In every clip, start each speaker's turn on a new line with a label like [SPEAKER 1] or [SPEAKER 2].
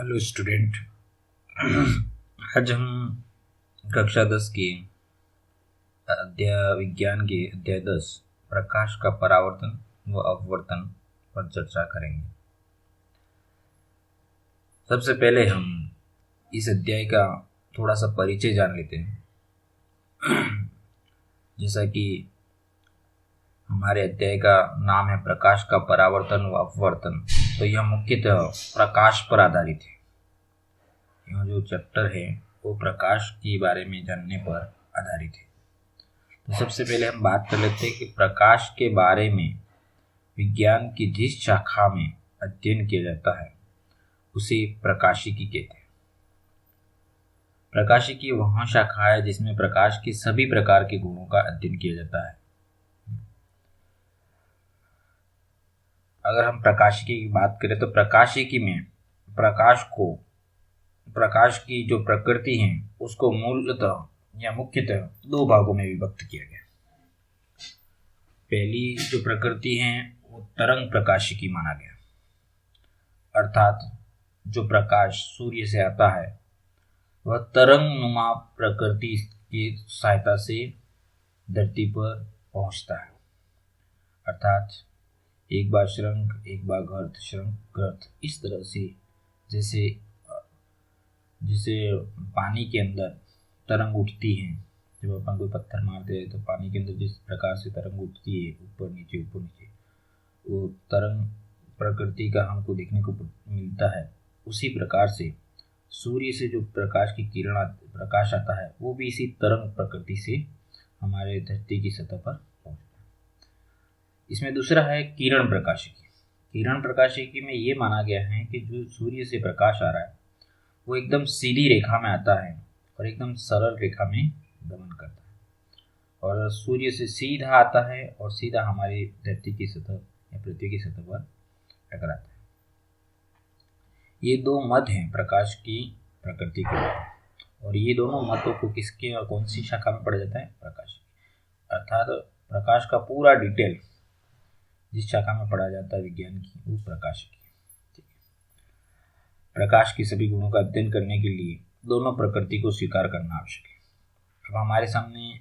[SPEAKER 1] Hello student. आज हम कक्षा 10 की अध्याय विज्ञान के अध्याय 10 प्रकाश का परावर्तन व अपवर्तन पर चर्चा करेंगे। सबसे पहले हम इस अध्याय का थोड़ा सा परिचय जान लेते हैं। जैसा कि हमारे अध्याय का नाम है प्रकाश का परावर्तन व अपवर्तन, तो यह मुख्यतः प्रकाश पर आधारित है। यह जो चैप्टर है वो प्रकाश के बारे में जानने पर आधारित है। तो सबसे पहले हम बात कर लेते हैं कि प्रकाश के बारे में विज्ञान की जिस शाखा में अध्ययन किया जाता है उसे प्रकाशिकी कहते हैं। प्रकाशिकी वह शाखा है जिसमें प्रकाश के सभी प्रकार के गुणों का अध्ययन किया जाता है। अगर हम प्रकाशिकी की बात करें तो प्रकाशिकी में प्रकाश की जो प्रकृति है उसको मूलतः या मुख्यतः दो भागों में विभक्त किया गया। पहली जो प्रकृति है वो तरंग प्रकाशिकी माना गया, अर्थात जो प्रकाश सूर्य से आता है वह तरंग नुमा प्रकृति की सहायता से धरती पर पहुंचता है। अर्थात एक बार श्रृंग एक बार गर्त, श्रृंग गर्त, इस तरह से जैसे पानी के अंदर तरंग उठती है। जब अपन कोई पत्थर मारते हैं तो पानी के अंदर जिस प्रकार से तरंग उठती है ऊपर नीचे, वो तरंग प्रकृति का हमको देखने को मिलता है। उसी प्रकार से सूर्य से जो प्रकाश आता है वो भी इसी तरंग प्रकृति से हमारे धरती की सतह पर पहुंचता है। इसमें दूसरा है किरण प्रकाशिकी। किरण प्रकाशिकी में ये माना गया है कि जो सूर्य से प्रकाश आ रहा है वो एकदम सीधी रेखा में आता है और एकदम सरल रेखा में गमन करता है और सूर्य से सीधा आता है और सीधा हमारी धरती की सतह या पृथ्वी की सतह पर टकराता है। ये दो मत हैं प्रकाश की प्रकृति के, और ये दोनों मतों को किसके और कौन सी शाखा में पढ़ा जाता है? प्रकाश। अर्थात प्रकाश का पूरा डिटेल जिस शाखा में पढ़ा जाता है विज्ञान की वो प्रकाश की। प्रकाश के सभी गुणों का अध्ययन करने के लिए दोनों प्रकृति को स्वीकार करना आवश्यक है। अब हमारे सामने,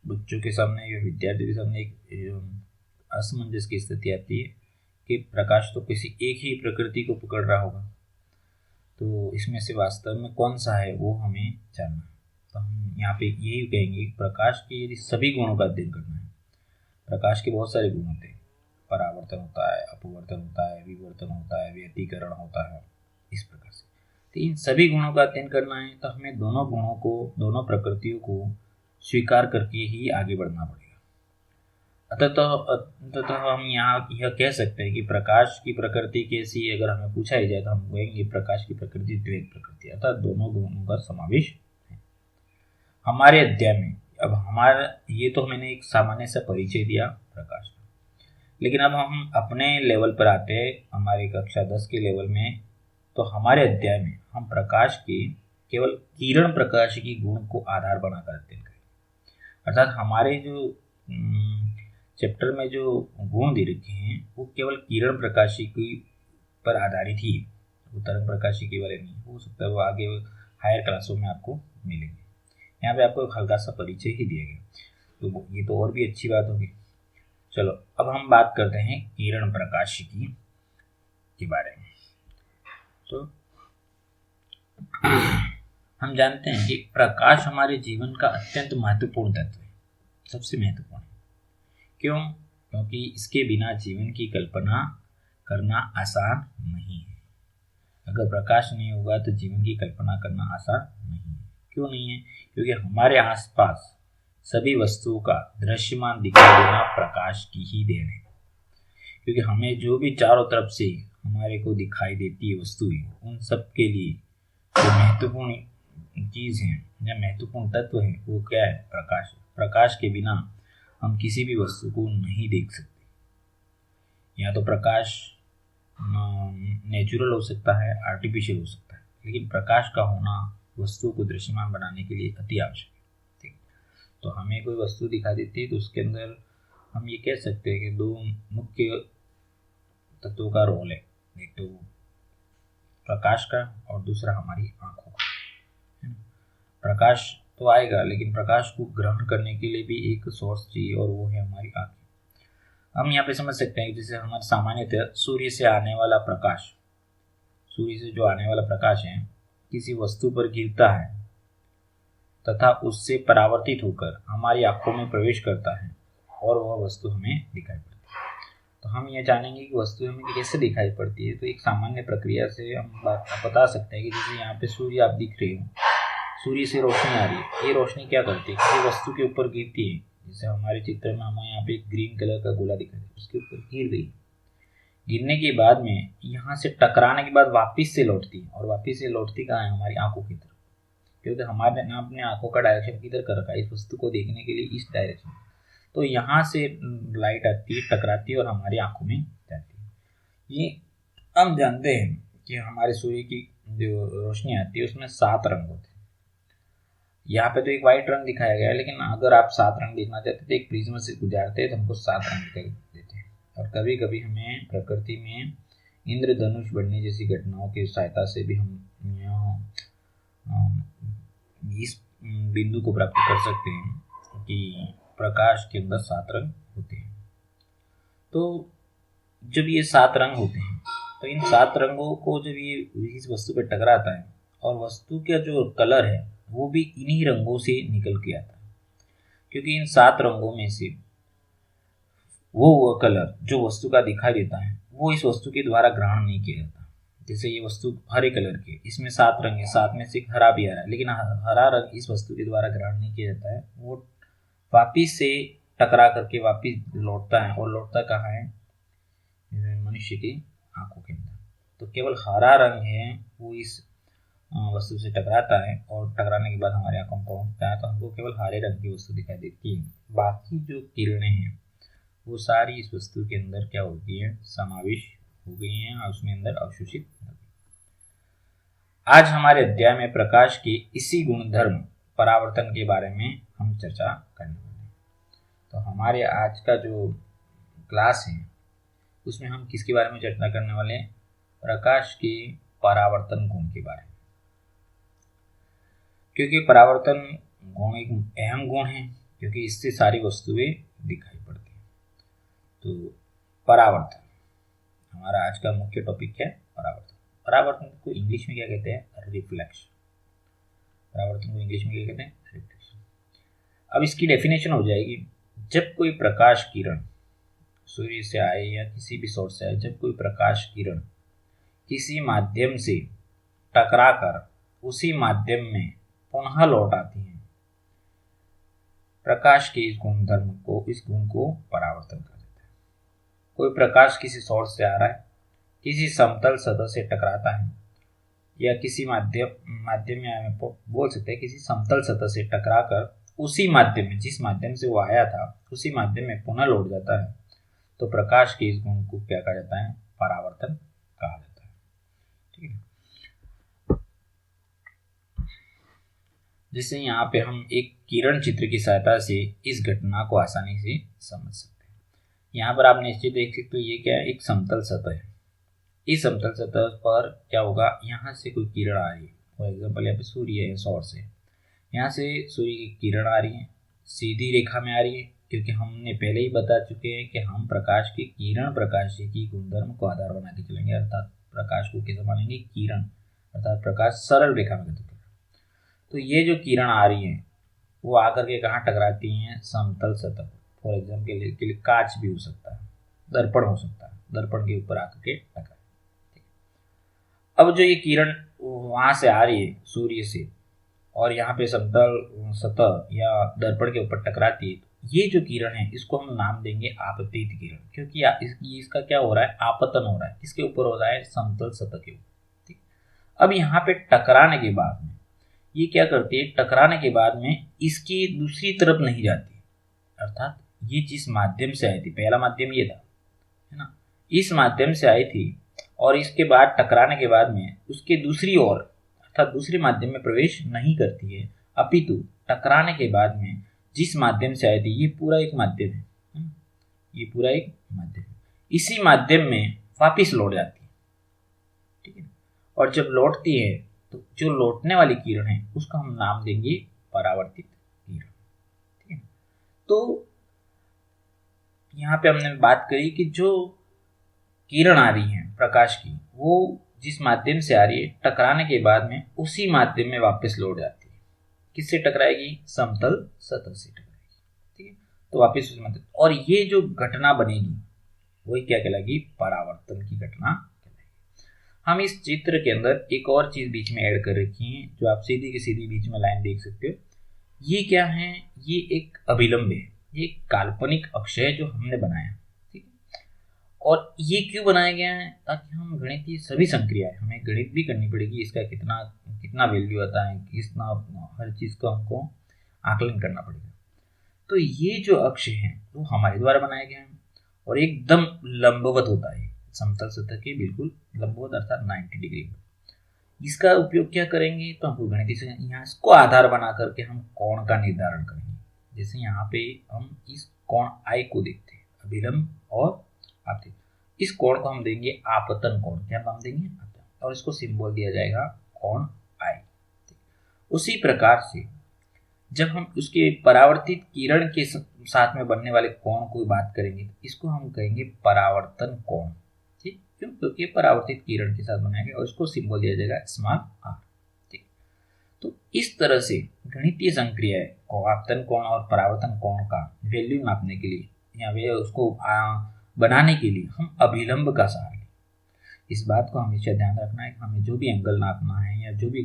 [SPEAKER 1] बच्चों के सामने या विद्यार्थियों के सामने एक असमंजस की स्थिति आती है कि प्रकाश तो किसी एक ही प्रकृति को पकड़ रहा होगा, तो इसमें से वास्तव में कौन सा है वो हमें जानना है। तो हम यहाँ पे यही कहेंगे कि प्रकाश के यदि सभी गुणों का अध्ययन करना है, प्रकाश के बहुत सारे गुण होते हैं। परावर्तन होता है, अपवर्तन होता है, विवर्तन होता है, व्यतिकरण होता है, इस प्रकार से। तो इन सभी गुणों का अध्ययन करना है तो हमें दोनों गुणों को, दोनों प्रकृतियों को स्वीकार करके ही आगे बढ़ना पड़ेगा। अतः हम यहाँ यह कह सकते हैं कि प्रकाश की प्रकृति कैसी, अगर हमें पूछा ही जाए तो हम कहेंगे प्रकाश की प्रकृति द्वैत प्रकृति, अर्थात दोनों गुणों का समावेश है हमारे अध्याय में। अब हमारा ये तो मैंने एक सामान्य सा परिचय दिया प्रकाश का, लेकिन अब हम अपने लेवल पर आते हैं, हमारी कक्षा 10 के लेवल में। तो हमारे अध्याय में हम प्रकाश के केवल किरण प्रकाशिकी गुण को आधार बनाकर अध्ययन करेंगे। अर्थात हमारे जो चैप्टर में जो गुण दे रखे हैं वो केवल किरण प्रकाशिकी पर आधारित ही, वो तरंग प्रकाशिकी वाले नहीं। हो सकता है वो आगे हायर क्लासों में आपको मिलेंगे। यहाँ पे आपको एक हल्का सा परिचय ही दिया गया, तो ये तो और भी अच्छी बात होगी। चलो अब हम बात करते हैं किरण प्रकाशिकी के बारे में। तो हम जानते हैं कि प्रकाश हमारे जीवन का अत्यंत महत्वपूर्ण तत्व है, सबसे महत्वपूर्ण है। क्यों? क्योंकि इसके बिना जीवन की कल्पना करना आसान नहीं है। अगर प्रकाश नहीं होगा तो जीवन की कल्पना करना आसान नहीं है। क्यों नहीं है? क्योंकि हमारे आसपास सभी वस्तुओं का दृश्यमान दिखाई देना प्रकाश की ही देन है। क्योंकि हमें जो भी चारों तरफ से हमारे को दिखाई देती है वस्तुएं, उन सब के लिए जो महत्वपूर्ण चीज है या महत्वपूर्ण तत्व है वो क्या है? प्रकाश। प्रकाश के बिना हम किसी भी वस्तु को नहीं देख सकते। या तो प्रकाश नेचुरल हो सकता है, आर्टिफिशियल हो सकता है, लेकिन प्रकाश का होना वस्तु को दृश्यमान बनाने के लिए अति आवश्यक है। ठीक, तो हमें कोई वस्तु दिखाई देती है तो उसके अंदर हम ये कह सकते हैं कि दो मुख्य तत्वों का रोल है। एक तो प्रकाश का और दूसरा हमारी आंखों का, है ना। प्रकाश तो आएगा, लेकिन प्रकाश को ग्रहण करने के लिए भी एक सोर्स चाहिए और वो है हमारी आंखें। हम यहाँ पे समझ सकते हैं कि जैसे हमारे सामान्यतः सूर्य से आने वाला प्रकाश, सूर्य से जो आने वाला प्रकाश है किसी वस्तु पर गिरता है तथा उससे परावर्तित होकर हमारी आंखों में प्रवेश करता है और वह वस्तु हमें दिखाई पड़ती है। तो हम ये जानेंगे कि वस्तु हमें कैसे दिखाई पड़ती है। तो एक सामान्य प्रक्रिया से हम बता सकते हैं कि जैसे यहाँ पे सूर्य आप दिख रहे हो, सूर्य से रोशनी आ रही है, ये रोशनी क्या करती है, किसी वस्तु के ऊपर गिरती है। जैसे हमारे चित्र में हमें यहाँ पे ग्रीन कलर का गोला दिखाई दे, उसके ऊपर गिर गई, गिरने के बाद में यहाँ से टकराने के बाद वापिस से लौटती है, और वापिस से लौटती कहाँ है, हमारी आंखों की तरफ, क्योंकि हमारे अपने आंखों का डायरेक्शन किधर कर रखा है, इस वस्तु को देखने के लिए इस डायरेक्शन। तो यहाँ से लाइट आती है, टकराती है और हमारी आंखों में जाती है। ये हम जानते हैं कि हमारे सूर्य की जो रोशनी आती है उसमें 7 रंग होते हैं। यहाँ पे तो एक वाइट रंग दिखाया गया है, लेकिन अगर आप 7 रंग देखना चाहते तो एक प्रिज्म से गुजारते हैं तो हमको 7 रंग दिखाई देते हैं। और कभी कभी हमें प्रकृति में इंद्रधनुष बनने जैसी घटनाओं की सहायता से भी हम इस बिंदु को प्राप्त कर सकते हैं कि प्रकाश के अंदर 7 रंग होते हैं। तो जब ये 7 रंग होते हैं तो इन 7 रंगों को जब ये इस वस्तु पर टकराता है और वस्तु का जो कलर है वो भी इन्हीं रंगों से निकल के आता है, क्योंकि इन 7 रंगों में से वो कलर जो वस्तु का दिखाई देता है वो इस वस्तु के द्वारा ग्रहण नहीं किया जाता। जैसे ये वस्तु हरे कलर की, इसमें 7 रंग है, 7 में से एक हरा भी आ रहा है, लेकिन हरा रंग इस वस्तु के द्वारा ग्रहण नहीं किया जाता है, वो वापिस से टकरा करके वापिस लौटता है। और लौटता कहाँ है, मनुष्य की आंखों के अंदर। तो केवल हरा रंग है वो इस वस्तु से टकराता है और टकराने के बाद हमारे आंखों में पहुंचता है, तो हमको केवल हरे रंग की वस्तु दिखाई देती है। बाकी जो किरणें हैं वो सारी इस वस्तु के अंदर क्या होती है, समावेश हो गई हैं और उसमें अंदर अवशोषित हो गई। आज हमारे अध्याय में प्रकाश के इसी गुणधर्म परावर्तन के बारे में हम चर्चा करने वाले हैं। तो हमारे आज का जो क्लास है उसमें हम किसके बारे में चर्चा करने वाले हैं, प्रकाश के परावर्तन गुण के बारे में। क्योंकि परावर्तन गुण एक अहम गुण है, क्योंकि इससे सारी वस्तुएं दिखाई पड़ती हैं। तो परावर्तन हमारा आज का मुख्य टॉपिक है, परावर्तन। परावर्तन को इंग्लिश में क्या कहते हैं, रिफ्लेक्शन। परावर्तन को इंग्लिश में क्या कहते हैं, रिफ्लेक्शन। अब इसकी डेफिनेशन हो जाएगी, जब कोई प्रकाश किरण सूर्य से आए या किसी भी सोर्स से आए, जब कोई प्रकाश किरण किसी माध्यम से टकरा कर उसी माध्यम में पुनः लौट आती है, प्रकाश के इस गुणधर्म को, इस गुण को परावर्तन कर देता है। कोई प्रकाश किसी सोर्स से आ रहा है, किसी समतल सतह से टकराता है, या किसी माध्यम में बोल सकते हैं किसी समतल सतह से टकराकर उसी माध्यम में, जिस माध्यम से वो आया था उसी माध्यम में पुनः लौट जाता है, तो प्रकाश के इस गुण को क्या कहा जाता है, परावर्तन कहा जाता है। ठीक है। जैसे यहाँ पे हम एक किरण चित्र की सहायता से इस घटना को आसानी से समझ सकते हैं। यहाँ पर आप निश्चित देख सकते हो, ये क्या है, एक समतल सतह है। इस समतल सतह पर क्या होगा, यहाँ से कोई किरण आ रही है, फॉर एग्जाम्पल यहाँ पे सूर्य है, सोर्स है, यहाँ से सूर्य की किरण आ रही है, सीधी रेखा में आ रही है, क्योंकि हमने पहले ही बता चुके हैं कि हम प्रकाश की किरण प्रकाश की गुणधर्म को आधार बना के चलेंगे, अर्थात प्रकाश को कैसे मानेंगे, किरण, अर्थात प्रकाश सरल रेखा में गति। तो ये जो किरण आ रही है वो आकर के कहाँ टकराती हैं, समतल सतह। फॉर एग्जाम्पल के लिए कांच भी हो सकता है, दर्पण हो सकता है, दर्पण के ऊपर आकर के टकरा। अब जो ये किरण वहां से आ रही है सूर्य से और यहाँ पे समतल सतह या दर्पण के ऊपर टकराती है, ये जो किरण है इसको हम नाम देंगे आपतित किरण, क्योंकि इसका क्या हो रहा है, आपतन हो रहा है, किसके ऊपर हो रहा है, समतल सतह के ऊपर। ठीक। अब यहाँ पे टकराने के बाद में ये क्या करती है, टकराने के बाद में इसकी दूसरी तरफ नहीं जाती, अर्थात ये जिस माध्यम से आई थी, पहला माध्यम ये था, है ना, इस माध्यम से आई थी और इसके बाद टकराने के बाद में उसके दूसरी ओर अर्थात दूसरे माध्यम में प्रवेश नहीं करती है, अपितु टकराने के बाद में जिस माध्यम से आई थी, ये पूरा एक माध्यम है, ये पूरा एक माध्यम है, इसी माध्यम में वापिस लौट जाती है। ठीक है। और जब लौटती है तो जो लौटने वाली किरण है उसका हम नाम देंगे परावर्तित किरण। ठीक है, तो यहाँ पे हमने बात करी कि जो किरण आ रही है प्रकाश की, वो जिस माध्यम से आ रही है टकराने के बाद में उसी माध्यम में वापस लौट जाती है। किससे टकराएगी? समतल सतह से टकराएगी। ठीक है, तो वापस उस माध्यम, और ये जो घटना बनेगी वही क्या कहलाएगी? परावर्तन की घटना कहलाएगी। हम इस चित्र के अंदर एक और चीज बीच में ऐड कर रखी है, जो आप सीधी की सीधी बीच में लाइन देख सकते हो। ये क्या है? ये एक अभिलंब है, ये काल्पनिक अक्ष है जो हमने बनाया। और ये क्यों बनाया गया है? ताकि हम गणितीय सभी संक्रियाएं, हमें गणित भी करनी पड़ेगी, इसका कितना कितना वैल्यू आता है, कितना, हर चीज का हमको आकलन करना पड़ेगा। तो ये जो अक्ष है वो हमारे द्वारा बनाया गया है और एकदम लंबवत होता है, समतल सतह के बिल्कुल लंबवत, अर्थात 90 डिग्री। इसका उपयोग क्या करेंगे? तो हमको गणितीय से यहाँ इसको आधार बना करके हम कोण का निर्धारण करेंगे। जैसे यहाँ पे हम इस कोण आई को देखते हैं, अभिलंब और आपतित, इस कोण को हम देंगे आपतन कोण। क्या नाम देंगे? आपतन, और इसको सिंबल दिया जाएगा कोण आई। उसी प्रकार से जब हम उसके परावर्तित किरण के साथ में बनने वाले कोण की बात करेंगे तो इसको हम कहेंगे परावर्तन कोण। ठीक, क्यों? क्योंकि परावर्तित किरण के साथ बनाया गया और इसको सिंबल दिया जाएगा स्मॉल आर। ठीक, तो इस तरह से गणितीय संक्रियाएं को आपतन कोण और परावर्तन कोण का वैल्यू नापने के लिए या वे उसको बनाने के लिए हम अभिलंब का सहारा लें। इस बात को हमेशा ध्यान रखना है कि हमें जो भी एंगल नापना है या जो भी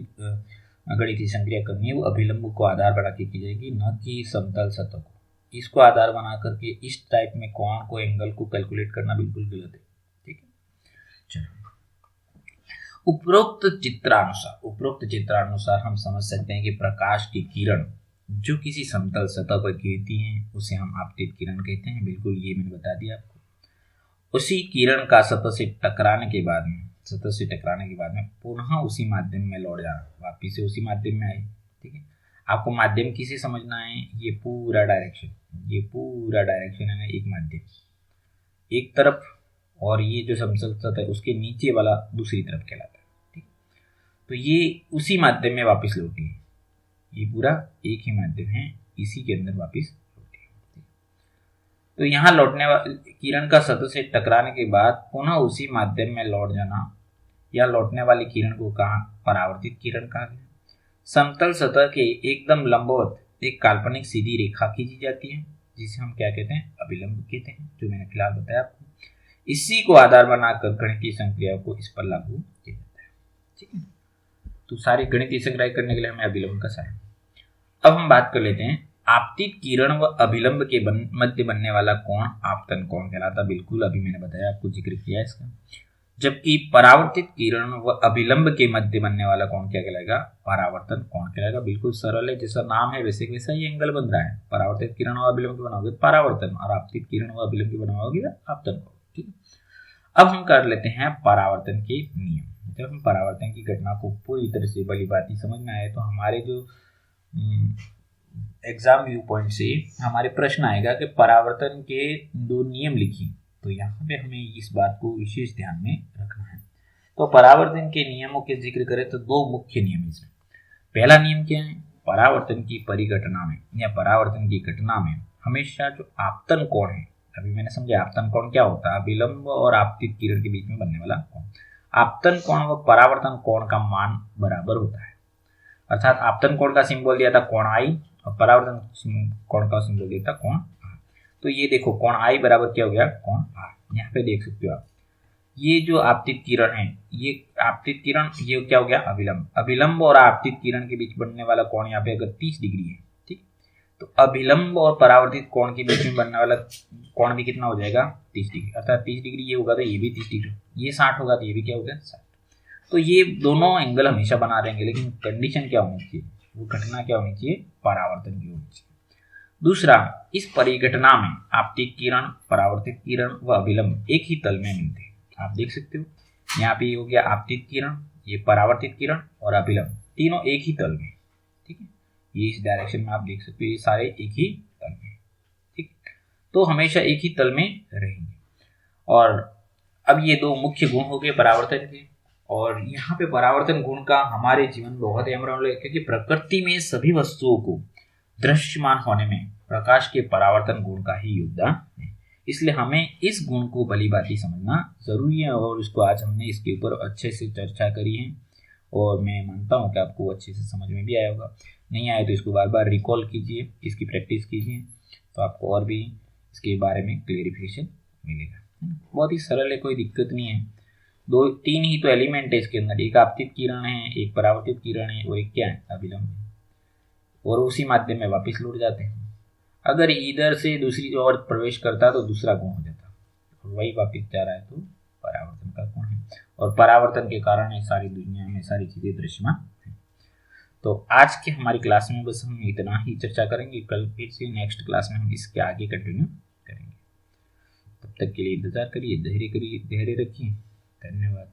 [SPEAKER 1] गणितीय संक्रिया करनी है वो अभिलंब को आधार बना के की जाएगी, न कि समतल सतह को। इसको आधार बना करके इस टाइप में कोण को, एंगल को कैलकुलेट करना बिल्कुल गलत है। ठीक है, चलो उपरोक्त चित्रानुसार हम समझ सकते हैं कि प्रकाश की किरण जो किसी समतल सतह पर गिरती है उसे हम आपतित किरण कहते हैं। बिल्कुल, ये मैंने बता दिया आपको। उसी किरण का सतह से टकराने के बाद में पुनः उसी माध्यम में लौट जाना, वापिस से उसी माध्यम में आई। ठीक है, आपको माध्यम किसे समझना है? ये पूरा डायरेक्शन है ना, एक माध्यम एक तरफ, और ये जो समतल सतह है उसके नीचे वाला दूसरी तरफ कहलाता है। ठीक, तो ये उसी माध्यम में वापिस लौटी है, ये पूरा एक ही माध्यम है, इसी के अंदर वापिस लौटी है। तो यहाँ लौटने वाली किरण का सतह से टकराने के बाद पुनः उसी माध्यम में लौट जाना या लौटने वाली किरण को कहा परावर्तित किरण कहा गया। समतल सतह के एकदम लंबवत एक काल्पनिक सीधी रेखा खींची जाती है जिसे हम क्या कहते हैं? अभिलंब कहते हैं, जो मैंने फिलहाल बताया आपको। इसी को आधार बनाकर गणितीय संक्रियाओं को इस पर लागू किया जाता है। ठीक है, तो सारी गणितीय संक्रिया करने के लिए हमें अभिलंब का सहारा। अब हम बात कर लेते हैं आपतित किरण व अभिलंब के मध्य बनने वाला कोण आपतन कोण कहलाता। बिल्कुल, अभी मैंने बताया, आपको जिक्र किया इसका। जबकि परावर्तित किरण व अभिलंब के मध्य बनने वाला कोण क्या कहलाएगा? परावर्तन कोण कहलाएगा। बिल्कुल सरल है, जैसा नाम है वैसे वैसा ही एंगल बन रहा है। परावर्तित किरण व अभिलंब की बनाओगे परावर्तन, और आपतित किरण व अभिलंब की बनाओगे आपतन कोण। ठीक है, अब हम कर लेते हैं परावर्तन के नियम। जब हम परावर्तन की घटना को पूरी तरह से भली भांति समझ में आए तो हमारे जो एग्जाम व्यू पॉइंट से हमारे प्रश्न आएगा कि परावर्तन के 2 नियम लिखिए। तो यहाँ पे हमें इस बात को विशेष ध्यान में रखना है। तो परावर्तन के नियमों के जिक्र करें तो 2 मुख्य नियम इसमें। पहला नियम क्या है? परावर्तन की परिघटना में या परावर्तन की घटना में हमेशा जो आपतन कोण है, अभी मैंने समझा आपतन कोण क्या होता है, अभिलंब और आपतित किरण के बीच में बनने वाला कोण। आपतन कोण व परावर्तन कोण का मान बराबर होता है, अर्थात आपतन कोण का सिंबल दिया था कोण आई और परावर्तन कोण का सिंबल दिया था कोण आर। तो ये देखो कोण आई बराबर क्या हो गया? कोण आर। यहाँ पे देख सकते हो आप, ये जो आपतित किरण है, ये आपतित किरण, ये क्या हो गया? अभिलंब। अभिलंब और आपतित किरण के बीच बनने वाला कोण यहाँ पे अगर 30 डिग्री है, ठीक, तो अभिलंब और परावर्तित कोण के बीच में बनने वाला कोण भी कितना हो जाएगा? 30 डिग्री। अर्थात 30 डिग्री ये होगा तो ये भी 30 डिग्री, ये 60 होगा तो ये भी क्या होगा? 60। तो ये दोनों एंगल हमेशा बना रहेंगे, लेकिन कंडीशन क्या होनी चाहिए? वो घटना क्या होनी चाहिए? परावर्तन की होनी चाहिए। दूसरा, इस परिघटना में आपतित किरण, परावर्तित किरण व अभिलंब एक ही तल में मिलते हैं। आप देख सकते हो यहाँ पे हो गया आपतित किरण, ये परावर्तित किरण और अभिलंब, तीनों एक ही तल में। ठीक है, ये इस डायरेक्शन में आप देख सकते हो, ये सारे एक ही तल में। ठीक, तो हमेशा एक ही तल में रहेंगे। और अब ये 2 मुख्य गुण हो गए परावर्तन के। और यहाँ पे परावर्तन गुण का हमारे जीवन में बहुत अहम रोल है, क्योंकि प्रकृति में सभी वस्तुओं को दृश्यमान होने में प्रकाश के परावर्तन गुण का ही योगदान है। इसलिए हमें इस गुण को भलीभांति समझना जरूरी है, और इसको आज हमने इसके ऊपर अच्छे से चर्चा करी है, और मैं मानता हूँ कि आपको अच्छे से समझ में भी आया होगा। नहीं आए तो इसको बार बार रिकॉल कीजिए, इसकी प्रैक्टिस कीजिए, तो आपको और भी इसके बारे में क्लेरिफिकेशन मिलेगा। बहुत ही सरल है, कोई दिक्कत नहीं है। तीन ही तो एलिमेंट है इसके अंदर, एक आपतित किरण है, एक परावर्तित किरण है, और एक क्या है, अभिलंब, और उसी माध्यम में वापस लौट जाते हैं। अगर इधर से दूसरी ओर प्रवेश करता तो दूसरा गुण हो जाता, और वही वापस जा रहा है तो परावर्तन का गुण है, और परावर्तन के कारण है सारी दुनिया में सारी चीजें दृश्यमान है। तो आज के हमारी क्लास में बस हम इतना ही चर्चा करेंगे। कल फिर से नेक्स्ट क्लास में हम इसके आगे कंटिन्यू करेंगे। तब तक के लिए इंतजार करिए, धैर्य रखिए। धन्यवाद।